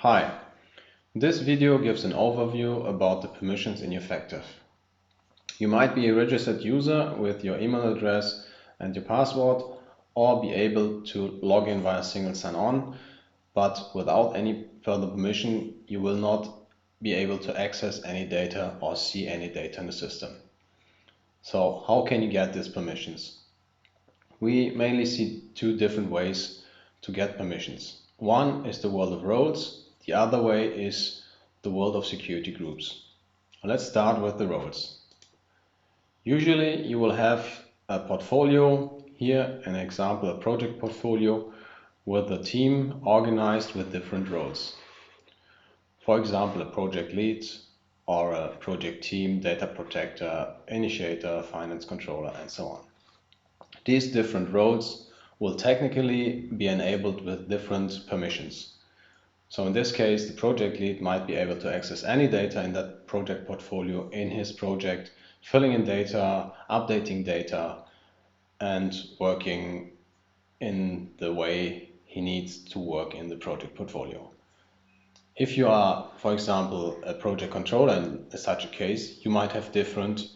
Hi, this video gives an overview about the permissions in your Factive. You might be a registered user with your email address and your password, or be able to log in via single sign-on, but without any further permission, you will not be able to access any data or see any data in the system. So how can you get these permissions? We mainly see two different ways to get permissions. One is the world of roles, the other way is the world of security groups. Let's start with the roles. Usually you will have a portfolio, here an example, a project portfolio with a team organized with different roles. For example, a project lead or a project team, data protector, initiator, finance controller, and so on. These different roles will technically be enabled with different permissions. So in this case, the project lead might be able to access any data in that project portfolio in his project, filling in data, updating data, and working in the way he needs to work in the project portfolio. If you are, for example, a project controller in such a case, you might have different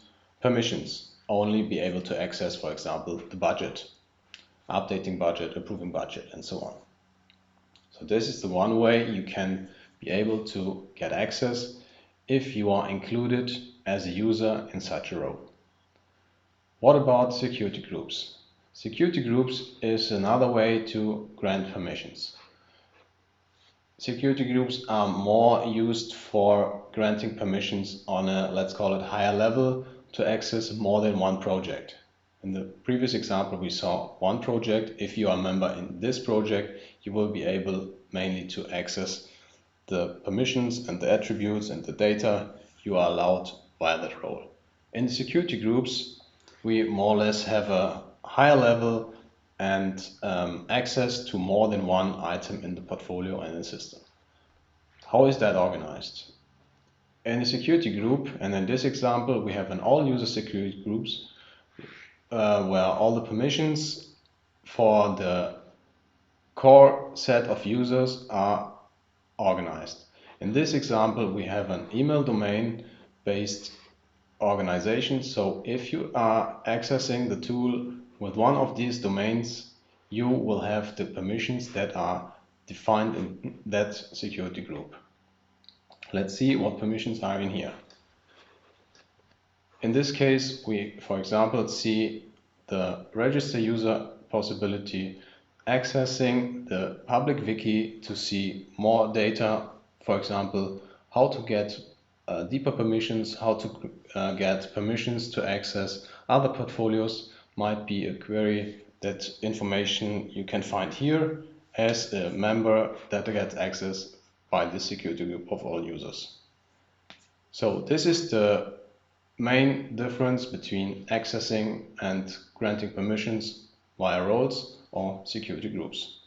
permissions. Only be able to access, for example, the budget, updating budget, approving budget, and so on. So this is the one way you can be able to get access if you are included as a user in such a role. What about security groups? Security groups is another way to grant permissions. Security groups are more used for granting permissions on a, let's call it, higher level to access more than one project. In the previous example, we saw one project. If you are a member in this project, you will be able mainly to access the permissions and the attributes and the data you are allowed via that role. In the security groups, we more or less have a higher level and access to more than one item in the portfolio and the system. How is that organized? In a security group, and in this example, we have an all-user security groups where all the permissions for the core set of users are organized. In this example, we have an email domain based organization. So if you are accessing the tool with one of these domains, you will have the permissions that are defined in that security group. Let's see what permissions are in here. In this case, we, for example, see the register user possibility accessing the public wiki to see more data, for example, how to get deeper permissions, how to get permissions to access other portfolios might be a query. That information you can find here as a member that gets access by the security group of all users. So this is the main difference between accessing and granting permissions via roles or security groups.